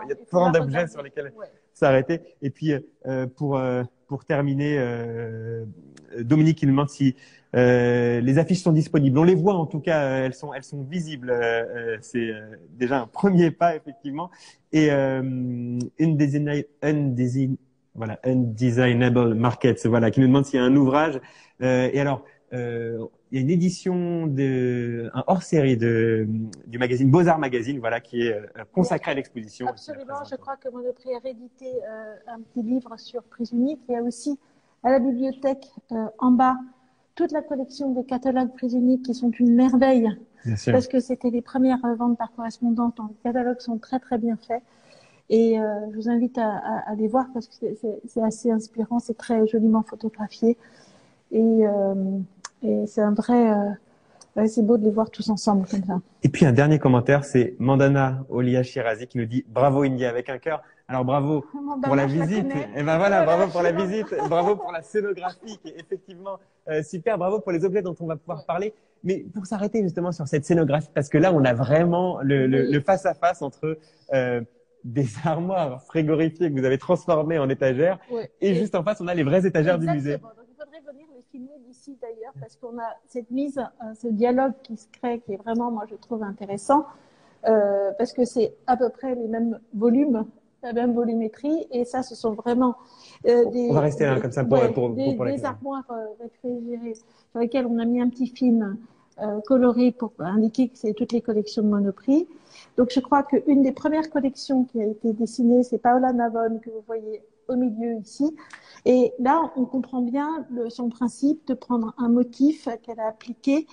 Il y a plein d'objets sur lesquels s'arrêter. Et puis pour terminer, Dominique qui nous demande si les affiches sont disponibles. On les voit en tout cas, elles sont visibles. C'est déjà un premier pas effectivement. Et Undesignable Markets, voilà, qui nous demande s'il y a un ouvrage. Et alors, il y a une édition un hors-série du magazine Beaux-Arts Magazine, voilà, qui est consacré à l'exposition. Absolument, je crois que Monoprix a réédité un petit livre sur prise unique. Il y a aussi à la bibliothèque en bas toute la collection des catalogues prise unique qui sont une merveille. Bien sûr. Parce que c'était les premières ventes par correspondance. Les catalogues sont très très bien faits. Et je vous invite à les voir parce que c'est assez inspirant, c'est très joliment photographié. Et c'est un vrai... c'est beau de les voir tous ensemble comme ça. Et puis un dernier commentaire, c'est Mandana Olia Shirazi qui nous dit bravo India avec un cœur. Alors bravo pour la visite. Et ben voilà, bravo pour la visite, bravo pour la scénographie qui est effectivement super, bravo pour les objets dont on va pouvoir parler. Mais pour s'arrêter justement sur cette scénographie, parce que là on a vraiment le face à face entre des armoires frigorifiées que vous avez transformées en étagères, et juste en face on a les vraies étagères du musée. Donc il faudrait venir les filmer d'ici d'ailleurs parce qu'on a cette mise, ce dialogue qui se crée, qui est vraiment, moi je trouve intéressant, parce que c'est à peu près les mêmes volumes, la même volumétrie, et ça ce sont vraiment on va rester là comme ça pour des armoires réfrigérées sur lesquelles on a mis un petit film coloré pour indiquer que c'est toutes les collections de Monoprix. Donc je crois qu'une des premières collections qui a été dessinée, c'est Paola Navone que vous voyez au milieu ici. Et là, on comprend bien son principe de prendre un motif qu'elle a appliqué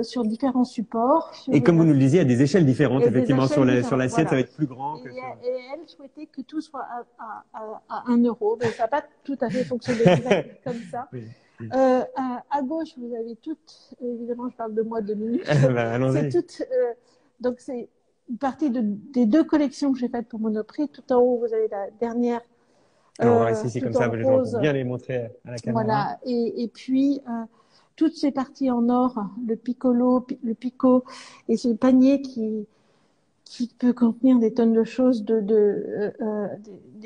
sur différents supports. Et comme vous nous le disiez, à des échelles différentes, Et des effectivement, échelles sur différentes, l'assiette, voilà. ça va être plus grand que Et, sur... et elle souhaitait que tout soit à 1 euro, mais ça n'a pas tout à fait fonctionné exactement comme ça. Oui. À gauche, vous avez toutes, évidemment, je parle de moi 2 minutes. Bah, allons-y. C'est toutes, donc c'est une partie des 2 collections que j'ai faites pour Monoprix. Tout en haut, vous avez la dernière. Alors, on va rester ici tout comme ça, en les gens rose. pour bien les montrer à la caméra. Voilà. Et puis, toutes ces parties en or, le piccolo, le picot, et ce panier qui peut contenir des tonnes de choses, des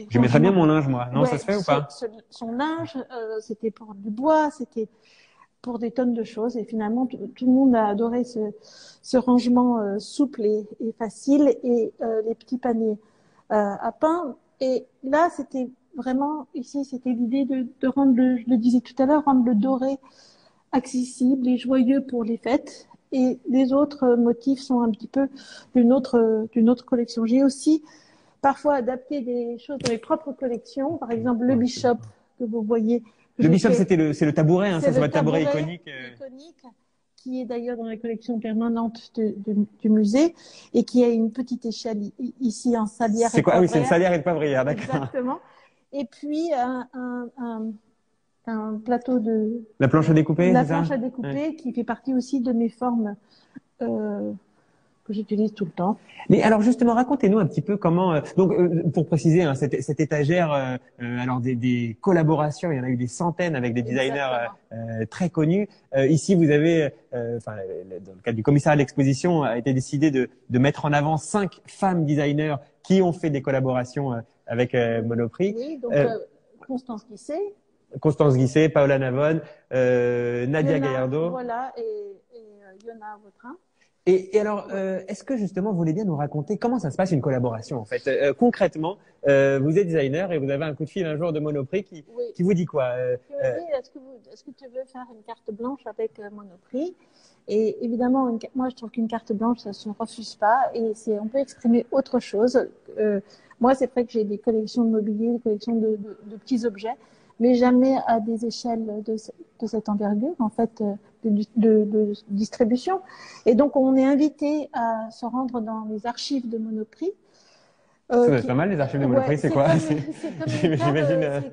Je mettrais bien rangements. mon linge, moi. Non, Ouais, ça se fait ou pas? son linge, c'était pour du bois, c'était pour des tonnes de choses. Et finalement, tout le monde a adoré ce rangement souple et facile, et les petits paniers à pain. Et là, c'était vraiment, ici, c'était l'idée de rendre je le disais tout à l'heure, rendre le doré accessible et joyeux pour les fêtes. Et les autres motifs sont un petit peu d'une autre collection. J'ai aussi parfois adapté des choses de mes propres collections. Par exemple, le Bishop que vous voyez. Le Bishop, c'est le tabouret, hein, ça, c'est votre tabouret iconique. Iconique, qui est d'ailleurs dans la collection permanente du musée et qui a une petite échelle ici en salière. C'est quoi? Ah oui, c'est une salière et une poivrière, d'accord. Exactement. Et puis un plateau de... La planche à découper, La c'est ça? planche à découper, Ouais. qui fait partie aussi de mes formes que j'utilise tout le temps. Mais alors justement, racontez-nous un petit peu comment. Donc, pour préciser, hein, cette étagère, alors des collaborations, il y en a eu des centaines avec des designers très connus. Ici, vous avez, enfin, dans le cadre du commissariat de l'exposition, a été décidé de mettre en avant 5 femmes designers qui ont fait des collaborations avec Monoprix. Oui, donc Constance Guisset. Constance Guisset, Paola Navone, Nadia Yona, Gallardo. Voilà, et Yona Vautrin. Et alors, est-ce que justement, vous voulez bien nous raconter comment ça se passe une collaboration en fait? Concrètement, vous êtes designer et vous avez un coup de fil un jour de Monoprix qui vous dit quoi? Est-ce que tu veux faire une carte blanche avec Monoprix? Et évidemment, moi je trouve qu'une carte blanche, ça se refuse pas, et on peut exprimer autre chose. Moi, c'est vrai que j'ai des collections de mobilier, des collections de petits objets, mais jamais à des échelles de cette envergure, en fait, de distribution. Et donc, on est invité à se rendre dans les archives de Monoprix. Ça doit être pas mal, les archives de Monoprix, c'est quoi? C'est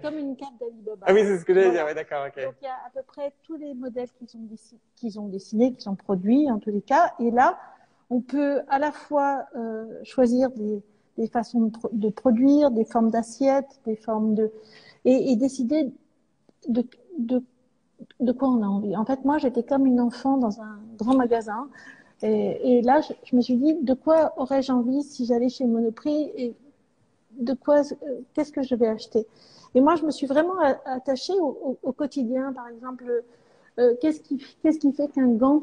comme une carte d'Alibaba. Ah oui, c'est ce que j'allais dire, Voilà. oui, d'accord, ok. Donc, il y a à peu près tous les modèles qu'ils ont dessinés, qui sont produits, en tous les cas. Et là, on peut à la fois choisir des façons de produire, des formes d'assiettes, des formes et décider de quoi on a envie. En fait, moi, j'étais comme une enfant dans un grand magasin. Et là, je me suis dit, de quoi aurais-je envie si j'allais chez Monoprix, et qu'est-ce que je vais acheter? Et moi, je me suis vraiment attachée au quotidien. Par exemple, qu'est-ce qui fait qu'un gant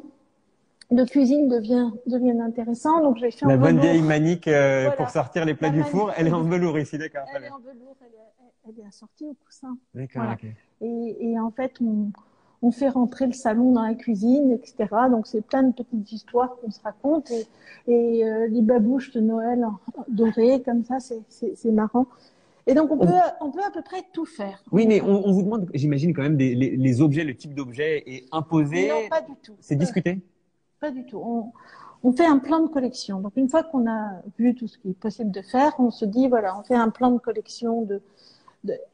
de cuisine devienne intéressant? Donc, j'ai fait en velours. La bonne vieille manique Voilà. pour sortir les plats du four, elle est en velours ici, d'accord. Elle est en velours, elle est assortie au coussin. D'accord, Voilà. ok. Et en fait, on fait rentrer le salon dans la cuisine, etc. Donc, c'est plein de petites histoires qu'on se raconte. Et les babouches de Noël dorées, comme ça, c'est marrant. Et donc, on peut à peu près tout faire. Oui, mais on vous demande, j'imagine, quand même, les objets, le type d'objet est imposé. Non, pas du tout. C'est discuté? Pas du tout. On fait un plan de collection. Donc, une fois qu'on a vu tout ce qui est possible de faire, on se dit, voilà, on fait un plan de collection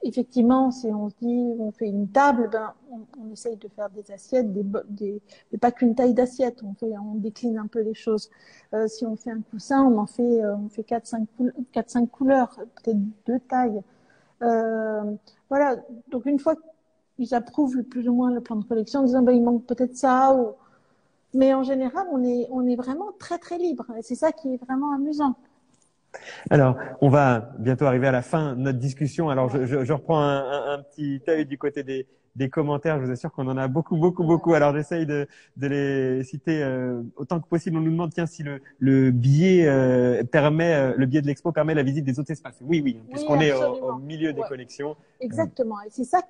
effectivement, si on se dit, on fait une table, on essaye de faire des assiettes, mais pas qu'une taille d'assiette. On décline un peu les choses. Si on fait un coussin, on fait 4-5 couleurs, peut-être 2 tailles. Voilà. Donc, une fois qu'ils approuvent plus ou moins le plan de collection, en disant, il manque peut-être ça, mais en général, on est vraiment très, très libre. Et c'est ça qui est vraiment amusant. Alors, on va bientôt arriver à la fin de notre discussion. Alors, je reprends un petit œil du côté des commentaires. Je vous assure qu'on en a beaucoup. Alors, j'essaye de les citer autant que possible. On nous demande, tiens, si le billet le billet de l'expo permet la visite des autres espaces. Oui, puisqu'on est au milieu des collections. Exactement. Et c'est ça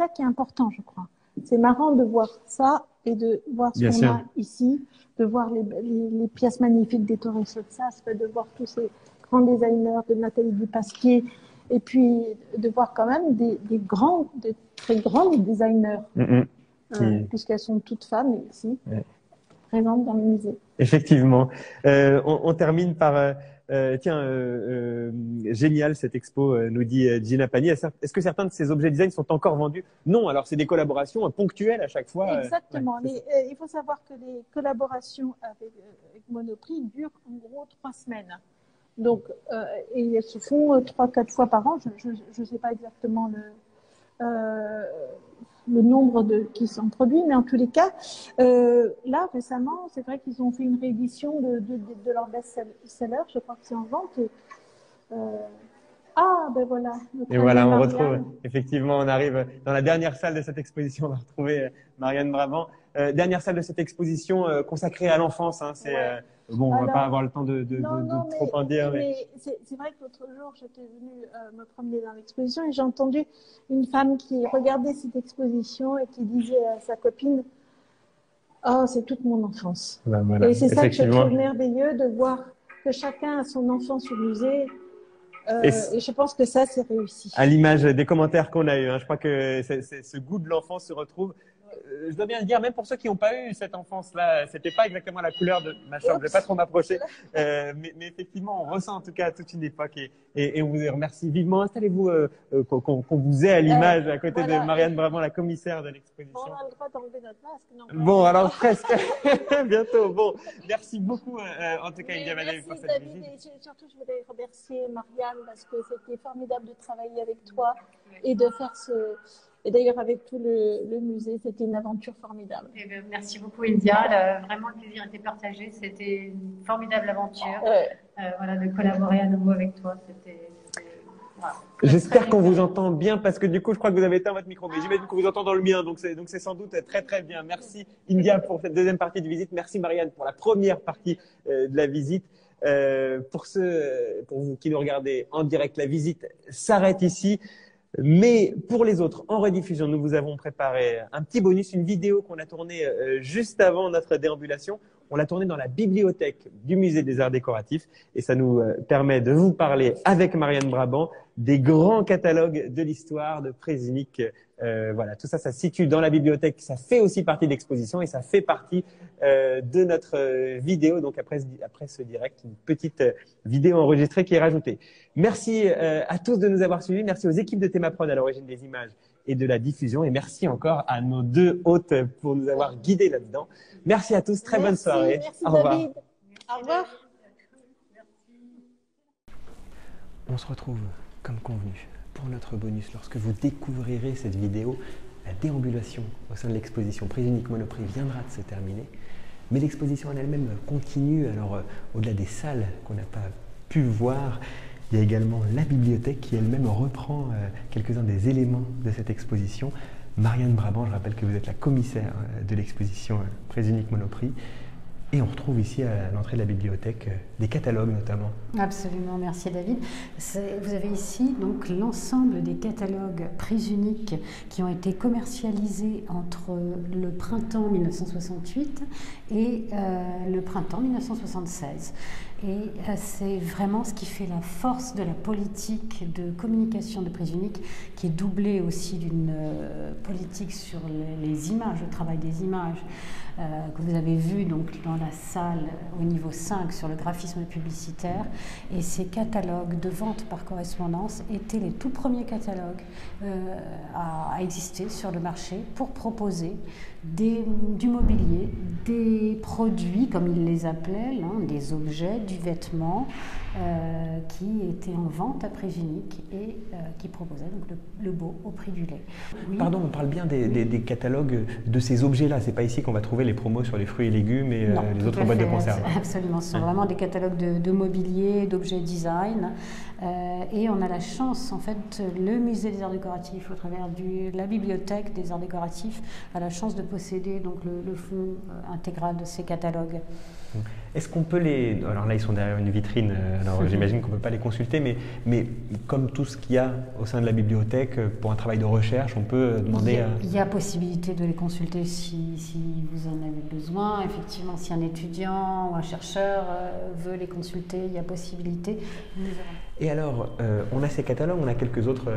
qui est important, je crois. C'est marrant de voir ça et de voir ce qu'on a ici, de voir les pièces magnifiques des Torres Sotsas, de voir tous ces grands designers, de Nathalie Dupasquier, et puis de voir quand même des très grands designers, puisqu'elles sont toutes femmes ici. présente dans le musée. Effectivement. On termine par génial cette expo, nous dit Gina Pani. Est-ce que certains de ces objets design sont encore vendus? Non, alors c'est des collaborations ponctuelles à chaque fois. Exactement. Il faut savoir que les collaborations avec Monoprix durent en gros 3 semaines. Donc, et elles se font 3-4 fois par an. Je sais pas exactement le nombre qui sont produits, mais en tous les cas, là récemment, c'est vrai qu'ils ont fait une réédition de leur best-seller. Je crois que c'est en vente. Ben voilà. Et voilà, on retrouve, effectivement, on arrive dans la dernière salle de cette exposition. On va retrouver Marianne Brabant. Dernière salle de cette exposition consacrée à l'enfance. Hein, bon, on va pas avoir le temps de trop en dire. Mais c'est vrai que l'autre jour, j'étais venue me promener dans l'exposition et j'ai entendu une femme qui regardait cette exposition et qui disait à sa copine « Oh, c'est toute mon enfance. Ben voilà, et c'est ça que je trouve merveilleux, de voir que chacun a son enfance au musée. Et je pense que ça, c'est réussi. À l'image des commentaires qu'on a eu, hein, je crois que ce goût de l'enfance se retrouve. Je dois bien le dire, même pour ceux qui n'ont pas eu cette enfance-là, c'était pas exactement la couleur de ma chambre. Je vais pas trop m'approcher, mais effectivement, on ressent en tout cas toute une époque et on vous remercie vivement. Installez-vous, qu'on vous ait à l'image à côté de Marianne Brabant, la commissaire de l'exposition. On a le droit d'enlever notre masque, non? Bon, alors presque, bientôt. Bon, merci beaucoup en tout cas, India Madame, pour cette David, visite. et surtout, je voudrais remercier Marianne parce que c'était formidable de travailler avec toi et de faire Et d'ailleurs, avec tout le musée, c'était une aventure formidable. Merci beaucoup, India. Vraiment, le plaisir était partagé. C'était une formidable aventure. Voilà, de collaborer à nouveau avec toi. Voilà. J'espère qu'on vous entend bien parce que du coup, je crois que vous avez éteint votre micro, mais j'imagine qu'on vous entend dans le mien, donc c'est sans doute très très bien. Merci India pour cette deuxième partie de visite. Merci Marianne pour la première partie de la visite. Pour vous qui nous regardez en direct, la visite s'arrête ici. Mais pour les autres, en rediffusion, nous vous avons préparé un petit bonus, une vidéo qu'on a tournée juste avant notre déambulation. On l'a tournée dans la bibliothèque du Musée des Arts Décoratifs et ça nous permet de vous parler avec Marianne Brabant des grands catalogues de l'histoire de Prézunic. Voilà, tout ça, ça se situe dans la bibliothèque. Ça fait aussi partie de l'exposition et ça fait partie de notre vidéo. Donc après ce direct, une petite vidéo enregistrée qui est rajoutée. Merci à tous de nous avoir suivis. Merci aux équipes de Thémaprod à l'origine des images et de la diffusion. Et merci encore à nos deux hôtes pour nous avoir guidés là-dedans. Merci à tous. Très bonne soirée. Merci Au revoir. David. Au revoir. On se retrouve comme convenu pour notre bonus lorsque vous découvrirez cette vidéo. La déambulation au sein de l'exposition Prézunic Monoprix viendra de se terminer. Mais l'exposition en elle-même continue. Alors, au-delà des salles qu'on n'a pas pu voir, il y a également la bibliothèque qui elle-même reprend quelques-uns des éléments de cette exposition. Marianne Brabant, je rappelle que vous êtes la commissaire de l'exposition Prézunic Monoprix. Et on retrouve ici à l'entrée de la bibliothèque des catalogues notamment. Absolument, merci David. Vous avez ici donc l'ensemble des catalogues Prézunic qui ont été commercialisés entre le printemps 1968 et le printemps 1976. Et c'est vraiment ce qui fait la force de la politique de communication de Prézunic, qui est doublée aussi d'une politique sur les images, le travail des images, que vous avez vu donc dans la salle au niveau 5 sur le graphisme publicitaire. Et ces catalogues de vente par correspondance étaient les tout premiers catalogues à exister sur le marché pour proposer du mobilier, des produits, comme ils les appelaient, des objets, du vêtement, qui étaient en vente à Prézunic et qui proposaient donc le beau au prix du lait. Oui. Pardon, on parle bien des catalogues de ces objets-là. C'est pas ici qu'on va trouver les promos sur les fruits et légumes et non, les autres boîtes de conserve. Absolument, ce sont vraiment des catalogues de mobilier, d'objets design. Et on a la chance, en fait, le musée des arts décoratifs, au travers de la bibliothèque des arts décoratifs, a la chance de posséder donc le fonds intégral de ces catalogues. Est-ce qu'on peut alors là, ils sont derrière une vitrine, alors j'imagine qu'on ne peut pas les consulter, mais comme tout ce qu'il y a au sein de la bibliothèque, pour un travail de recherche, on peut demander Il y a possibilité de les consulter si vous en avez besoin. Effectivement, si un étudiant ou un chercheur veut les consulter, il y a possibilité. Et alors, on a ces catalogues, on a quelques autres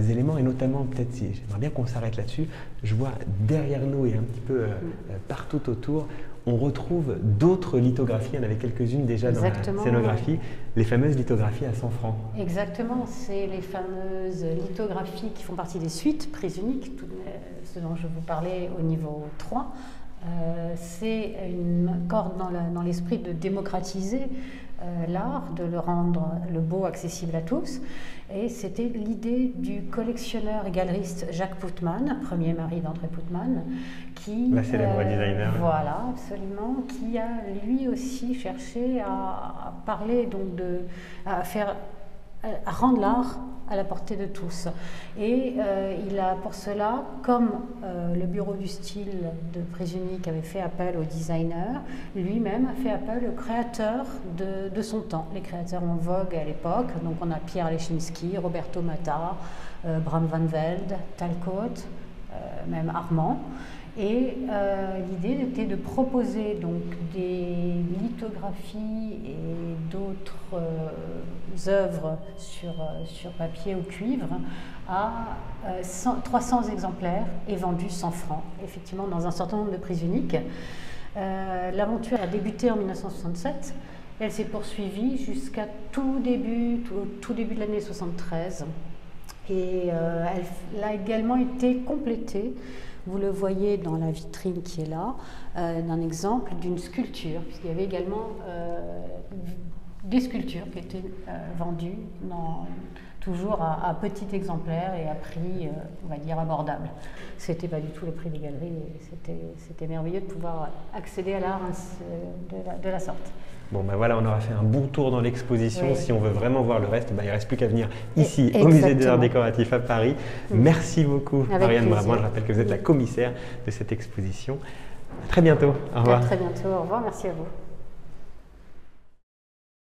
éléments, et notamment, peut-être, j'aimerais bien qu'on s'arrête là-dessus, je vois derrière nous et un petit peu partout autour, on retrouve d'autres lithographies. Il y en avait quelques-unes déjà dans la scénographie, les fameuses lithographies à 100 francs. Exactement, c'est les fameuses lithographies qui font partie des suites prises uniques, ce dont je vous parlais au niveau 3. C'est une corde dans l'esprit de démocratiser l'art, de le rendre le beau accessible à tous. Et c'était l'idée du collectionneur et galeriste Jacques Putman, premier mari d'André Putman, qui... La célèbre designer. Voilà, absolument, qui a lui aussi cherché à parler, donc à rendre l'art à la portée de tous. Et il a pour cela, comme le bureau du style de Prise Unique avait fait appel aux designers, lui-même a fait appel aux créateurs de son temps, les créateurs en vogue à l'époque. Donc on a Pierre Leschinski, Roberto Matta, Bram van Velde, Talcott, même Armand. Et l'idée était de proposer donc des lithographies et d'autres œuvres sur papier ou cuivre à 300 exemplaires et vendus 100 francs, effectivement dans un certain nombre de prises uniques. L'aventure a débuté en 1967, elle s'est poursuivie jusqu'à tout début de l'année 73 et elle a également été complétée. Vous le voyez dans la vitrine qui est là, d'un exemple d'une sculpture, puisqu'il y avait également des sculptures qui étaient vendues toujours à petit exemplaire et à prix, on va dire, abordable. C'était pas du tout le prix des galeries, c'était merveilleux de pouvoir accéder à l'art de la sorte. Bon, ben voilà, on aura fait un bon tour dans l'exposition. Oui. Si on veut vraiment voir le reste, ben, il ne reste plus qu'à venir ici, au Musée des Arts Décoratifs à Paris. Merci beaucoup, Marianne Bramant. Je rappelle que vous êtes la commissaire de cette exposition. À très bientôt. Au revoir. À très bientôt. Au revoir. Merci à vous.